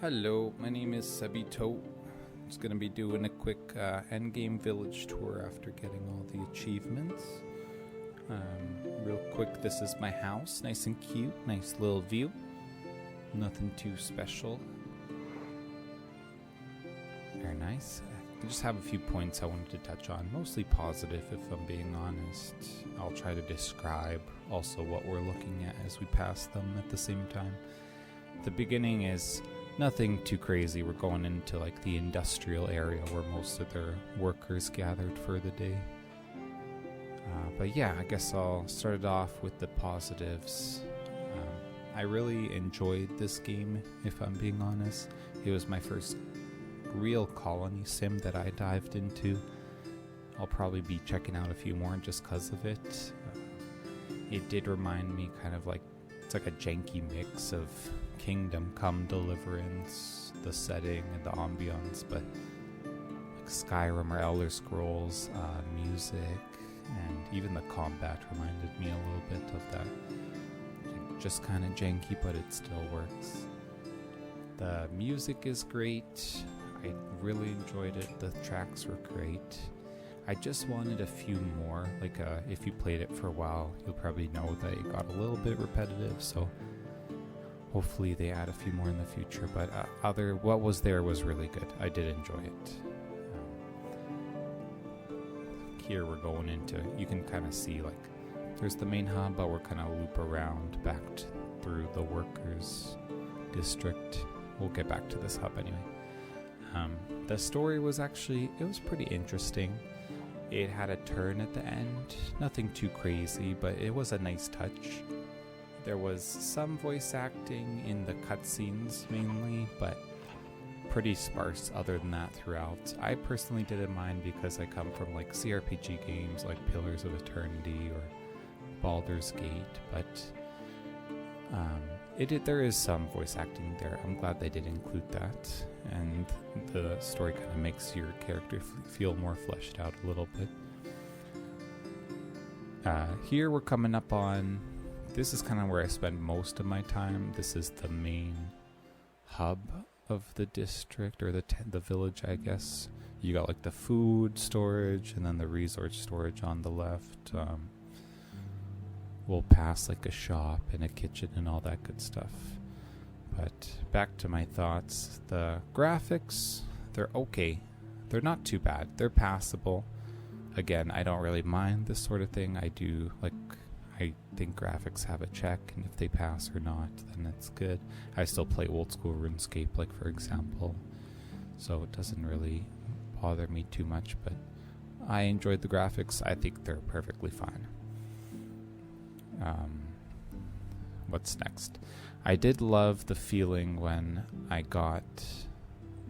Hello, my name is Sebito. Just gonna be doing a quick endgame village tour after getting all the achievements. Real quick, this is my house, nice and cute, nice little view. Nothing too special. Very nice. I just have a few points I wanted to touch on, mostly positive if I'm being honest. I'll try to describe also what we're looking at as we pass them at the same time. The beginning is nothing too crazy. We're going into like the industrial area where most of their workers gathered for the day. But yeah, I guess I'll start it off with the positives. I really enjoyed this game, if I'm being honest. It was my first real colony sim that I dived into. I'll probably be checking out a few more just because of it. It did remind me kind of like, it's like a janky mix of Kingdom Come Deliverance, the setting and the ambiance, but like Skyrim or Elder Scrolls, music, and even the combat reminded me a little bit of that. Just kind of janky, but it still works. The music is great. I really enjoyed it. The tracks were great. I just wanted a few more. Like, if you played it for a while, you'll probably know that it got a little bit repetitive, so hopefully they add a few more in the future. But what was there was really good. I did enjoy it. Here we're going into, you can kind of see like, there's the main hub, but we're kind of loop around back through the workers district. We'll get back to this hub anyway. The story was actually, it was pretty interesting. It had a turn at the end, nothing too crazy, but it was a nice touch. There was some voice acting in the cutscenes mainly, but pretty sparse other than that throughout. I personally didn't mind because I come from like CRPG games like Pillars of Eternity or Baldur's Gate, but there is some voice acting there. I'm glad they did include that, and the story kind of makes your character feel more fleshed out a little bit. Here we're coming up on, this is kind of where I spend most of my time. This is the main hub of the district, or the village, I guess. You got like the food storage and then the resource storage on the left. We'll pass like a shop and a kitchen and all that good stuff. But back to my thoughts. The graphics, they're okay. They're not too bad. They're passable. Again, I don't really mind this sort of thing. I think graphics have a check, and if they pass or not, then it's good. I still play old school RuneScape, like for example, so it doesn't really bother me too much, but I enjoyed the graphics. I think they're perfectly fine. What's next? I did love the feeling when I got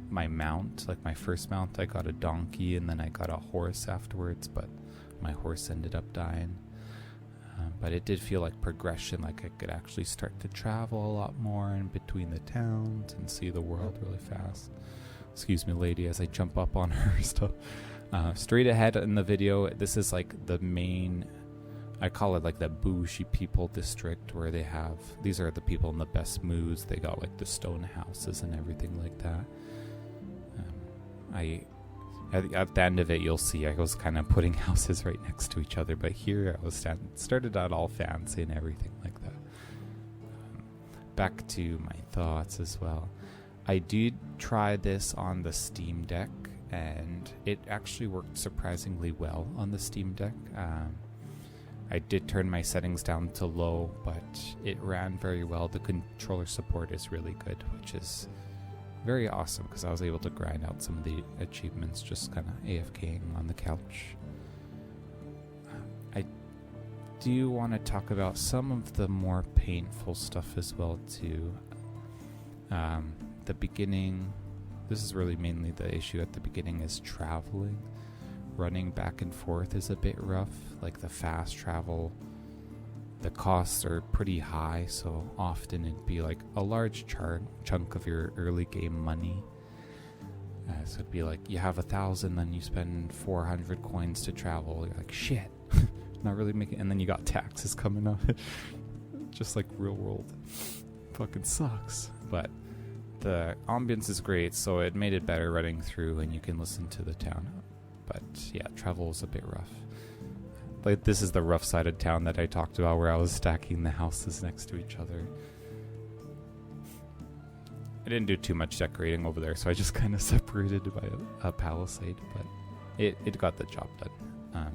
my mount, like my first mount. I got a donkey and then I got a horse afterwards, but my horse ended up dying. But it did feel like progression, like I could actually start to travel a lot more in between the towns and see the world really fast. Excuse me, lady, as I jump up on her stuff. Straight ahead in the video, this is like the main, I call it like the bougie people district, where they have, these are the people in the best moods. They got like the stone houses and everything like that. At the end of it, you'll see I was kind of putting houses right next to each other, but here I was started out all fancy and everything like that. Back to my thoughts as well. I did try this on the Steam Deck, and it actually worked surprisingly well on the Steam Deck. I did turn my settings down to low, but it ran very well. The controller support is really good, which is very awesome, because I was able to grind out some of the achievements just kind of AFKing on the couch. I do want to talk about some of the more painful stuff as well too. The beginning, this is really mainly the issue at the beginning, is traveling. Running back and forth is a bit rough. Like the fast travel, the costs are pretty high, so often it'd be like a large chunk of your early game money. So it'd be like you have 1,000, then you spend 400 coins to travel. You're like, shit, not really making. And then you got taxes coming up, just like real world. Fucking sucks. But the ambience is great, so it made it better running through, and you can listen to the town. But yeah, travel was a bit rough. Like, this is the rough side of town that I talked about, where I was stacking the houses next to each other. I didn't do too much decorating over there, so I just kind of separated by a palisade, but it got the job done.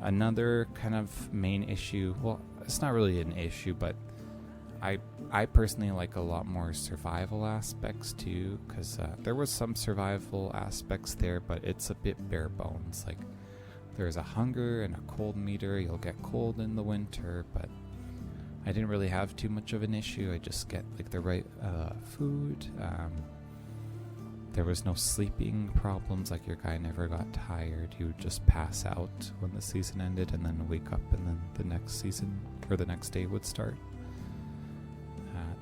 Another kind of main issue, well, it's not really an issue, but I personally like a lot more survival aspects too, because there was some survival aspects there, but it's a bit bare bones. Like, there's a hunger and a cold meter. You'll get cold in the winter, but I didn't really have too much of an issue. I just get like the right food. There was no sleeping problems. Like, your guy never got tired. He would just pass out when the season ended and then wake up, and then the next season or the next day would start.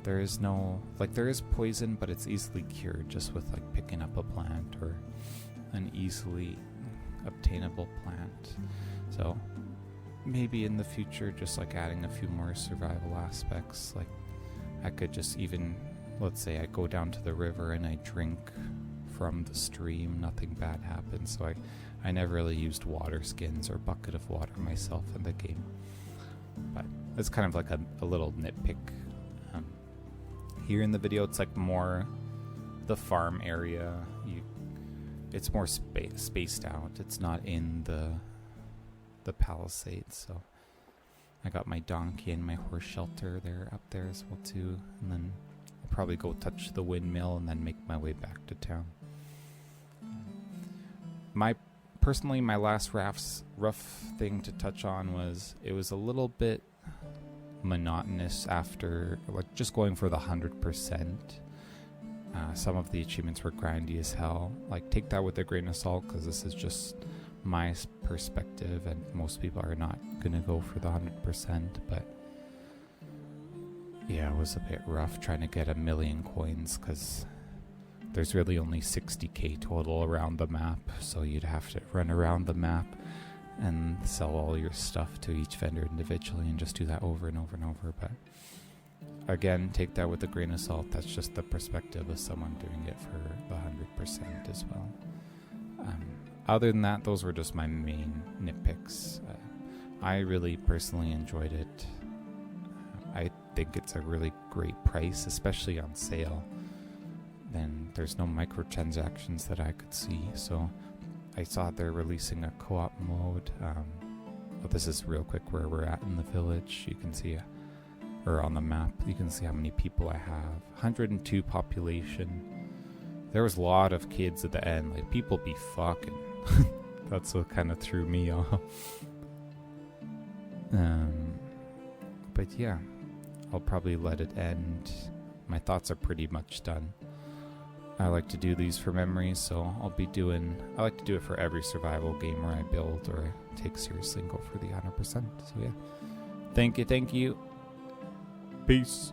There is no, like, there is poison, but it's easily cured just with like picking up a plant or an easily obtainable plant. So maybe in the future, just like adding a few more survival aspects. Like, I could just even, let's say I go down to the river and I drink from the stream, nothing bad happens. So I never really used water skins or bucket of water myself in the game. But it's kind of like a little nitpick. Here in the video, it's like more the farm area. It's more spaced out. It's not in the palisades. So I got my donkey and my horse shelter there up there as well too, and then I'll probably go touch the windmill and then make my way back to town. Personally, my last rough thing to touch on was it was a little bit monotonous after, like, just going for the 100%. Some of the achievements were grindy as hell. Like, take that with a grain of salt, because this is just my perspective, and most people are not gonna go for the 100%. But yeah, it was a bit rough trying to get 1,000,000 coins, because there's really only 60k total around the map, so you'd have to run around the map and sell all your stuff to each vendor individually and just do that over and over and over. But again, take that with a grain of salt. That's just the perspective of someone doing it for the 100% as well. Other than that, those were just my main nitpicks. I really personally enjoyed it. I think it's a really great price, especially on sale. Then there's no microtransactions that I could see, so I saw they're releasing a co-op mode. This is real quick where we're at in the village. You can see, or on the map, you can see how many people I have. 102 population. There was a lot of kids at the end. Like, people be fucking. That's what kind of threw me off. But yeah, I'll probably let it end. My thoughts are pretty much done. I like to do these for memories, so I like to do it for every survival game where I build or take seriously and go for the 100%. So yeah, thank you. Peace.